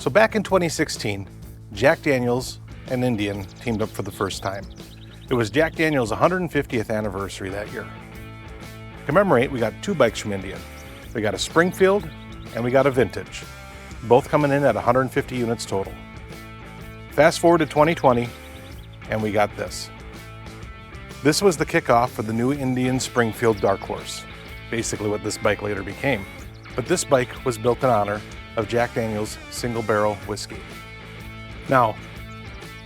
So back in 2016, Jack Daniels and Indian teamed up for the first time. It was Jack Daniels' 150th anniversary that year. To commemorate, we got two bikes from Indian. We got a Springfield and we got a Vintage, both coming in at 150 units total. Fast forward to 2020 and we got this. This was the kickoff for the new Indian Springfield Dark Horse, basically what this bike later became. But this bike was built in honor of Jack Daniels single barrel whiskey. Now,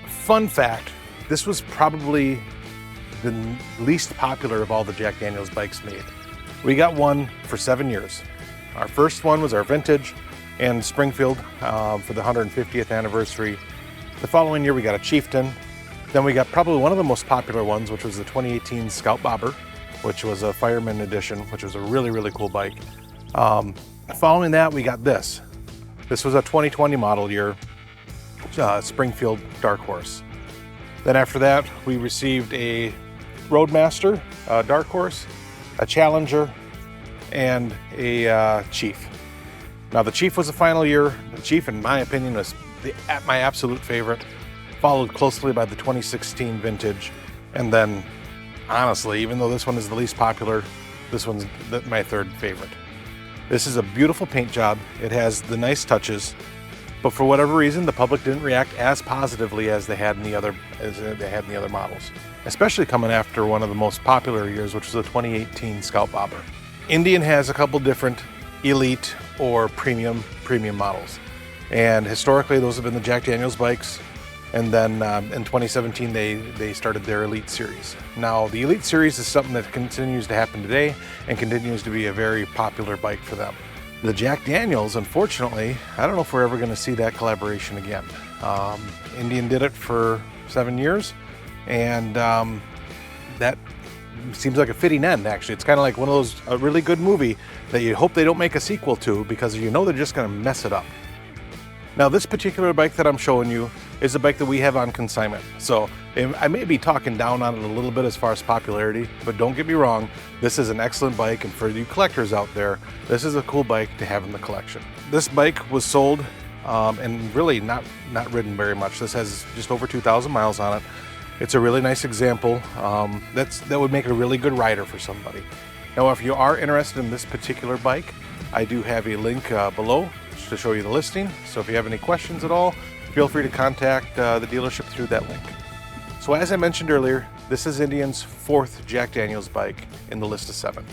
fun fact, this was probably the least popular of all the Jack Daniels bikes made. We got one for 7 years. Our first one was our Vintage and Springfield for the 150th anniversary. The following year we got a Chieftain. Then we got probably one of the most popular ones, which was the 2018 Scout Bobber, which was a Fireman edition, which was a really, really cool bike. Following that, we got this. This was a 2020 model year Springfield Dark Horse. Then after that, we received a Roadmaster Dark Horse, a Challenger, and a Chief. Now the Chief was the final year. The Chief, in my opinion, was my absolute favorite, followed closely by the 2016 Vintage. And then, honestly, even though this one is the least popular, this one's my third favorite. This is a beautiful paint job. It has the nice touches, but for whatever reason, the public didn't react as positively as they had in the other models, especially coming after one of the most popular years, which was the 2018 Scout Bobber. Indian has a couple different elite or premium models, and historically those have been the Jack Daniels bikes. And then in 2017, they started their Elite Series. Now, the Elite Series is something that continues to happen today and continues to be a very popular bike for them. The Jack Daniels, unfortunately, I don't know if we're ever gonna see that collaboration again. Indian did it for 7 years, and that seems like a fitting end, actually. It's kind of like one of those, a really good movie that you hope they don't make a sequel to because you know they're just gonna mess it up. Now, this particular bike that I'm showing you is a bike that we have on consignment. So I may be talking down on it a little bit as far as popularity, but don't get me wrong, this is an excellent bike, and for you collectors out there, this is a cool bike to have in the collection. This bike was sold and really not ridden very much. This has just over 2,000 miles on it. It's a really nice example. That would make a really good rider for somebody. Now, if you are interested in this particular bike, I do have a link below to show you the listing. So if you have any questions at all, feel free to contact the dealership through that link. So as I mentioned earlier, this is Indian's 4th Jack Daniels bike in the list of 7.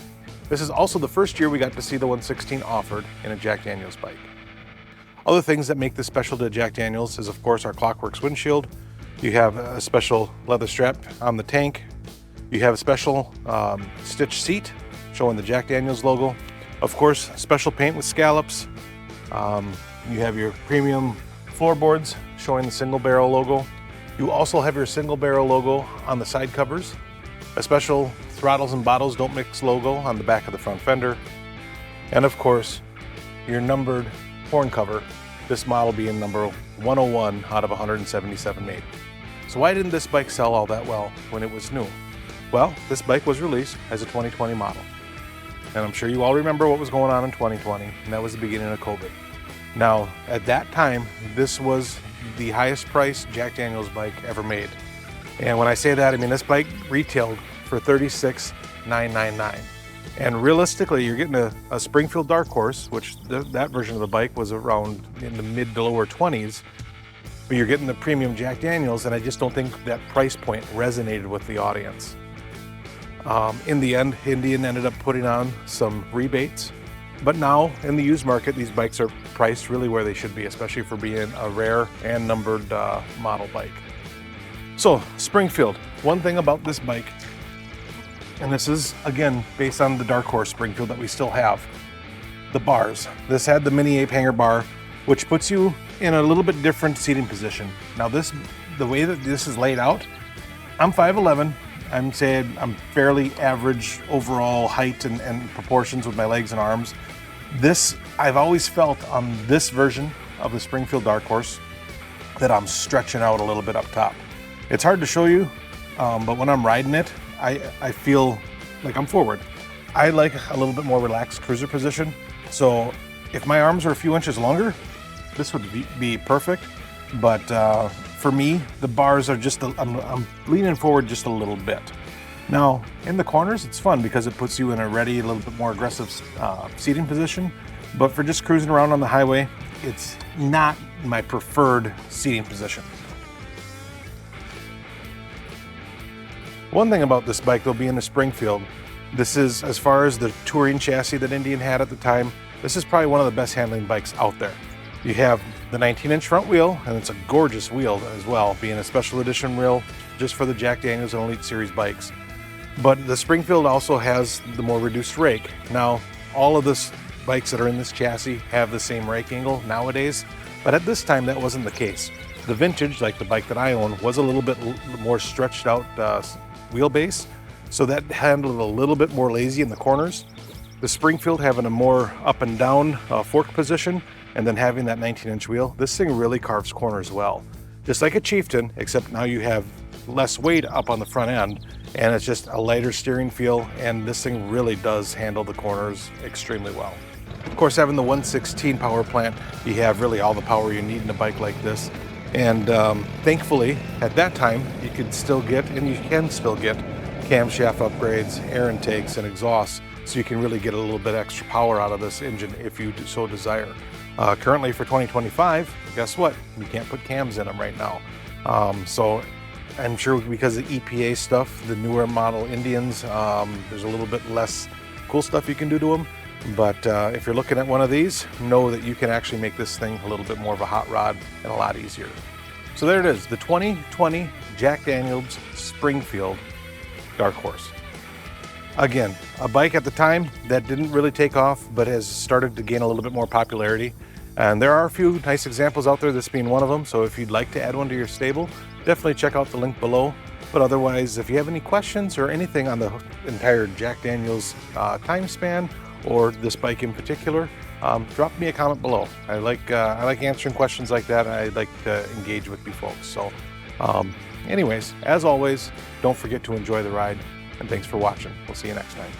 This is also the first year we got to see the 116 offered in a Jack Daniels bike. Other things that make this special to Jack Daniels is, of course, our Clockworks windshield. You have a special leather strap on the tank. You have a special stitch seat showing the Jack Daniels logo. Of course, special paint with scallops. You have your premium floorboards showing the single barrel logo. You also have your single barrel logo on the side covers, a special throttles and bottles don't mix logo on the back of the front fender, and of course, your numbered horn cover, this model being number 101 out of 177 made. So why didn't this bike sell all that well when it was new? Well, this bike was released as a 2020 model. And I'm sure you all remember what was going on in 2020, and that was the beginning of COVID. Now, at that time, this was the highest priced Jack Daniels bike ever made. And when I say that, I mean this bike retailed for $36,999. And realistically, you're getting a Springfield Dark Horse, which that version of the bike was around in the mid to lower 20s, but you're getting the premium Jack Daniels, and I just don't think that price point resonated with the audience. In the end, Indian ended up putting on some rebates, but now in the used market, these bikes are priced really where they should be, especially for being a rare and numbered model bike. So, Springfield, one thing about this bike, and this is, again, based on the Dark Horse Springfield that we still have, the bars. This had the mini ape hanger bar, which puts you in a little bit different seating position. Now the way that this is laid out, I'm 5'11", I'm saying I'm fairly average overall height and proportions with my legs and arms. This, I've always felt on this version of the Springfield Dark Horse that I'm stretching out a little bit up top. It's hard to show you, but when I'm riding it, I feel like I'm forward. I like a little bit more relaxed cruiser position. So if my arms are a few inches longer, this would be perfect. But for me, the bars are just, I'm leaning forward just a little bit. Now, in the corners, it's fun because it puts you in a ready, a little bit more aggressive seating position. But for just cruising around on the highway, it's not my preferred seating position. One thing about this bike, though, being a Springfield, this is, as far as the touring chassis that Indian had at the time, this is probably one of the best handling bikes out there. You have the 19-inch front wheel, and it's a gorgeous wheel as well, being a special edition wheel just for the Jack Daniels and Elite Series bikes. But the Springfield also has the more reduced rake. Now, all of the bikes that are in this chassis have the same rake angle nowadays, but at this time that wasn't the case. The vintage, like the bike that I own, was a little bit more stretched out wheelbase, so that handled a little bit more lazy in the corners. The Springfield having a more up and down fork position, and then having that 19-inch wheel, this thing really carves corners well. Just like a Chieftain, except now you have less weight up on the front end, and it's just a lighter steering feel, and this thing really does handle the corners extremely well. Of course, having the 116 power plant, you have really all the power you need in a bike like this. And thankfully, at that time, you could still get, and you can still get, camshaft upgrades, air intakes, and exhausts, so you can really get a little bit extra power out of this engine if you so desire. Currently for 2025, guess what? You can't put cams in them right now. So I'm sure because of EPA stuff, the newer model Indians, there's a little bit less cool stuff you can do to them. But if you're looking at one of these, know that you can actually make this thing a little bit more of a hot rod and a lot easier. So there it is, the 2020 Jack Daniels Springfield Dark Horse. Again, a bike at the time that didn't really take off, but has started to gain a little bit more popularity. And there are a few nice examples out there, this being one of them. So if you'd like to add one to your stable, definitely check out the link below. But otherwise, if you have any questions or anything on the entire Jack Daniels time span, or this bike in particular, drop me a comment below. I like answering questions like that. I like to engage with you folks. So anyways, as always, don't forget to enjoy the ride, and thanks for watching. We'll see you next time.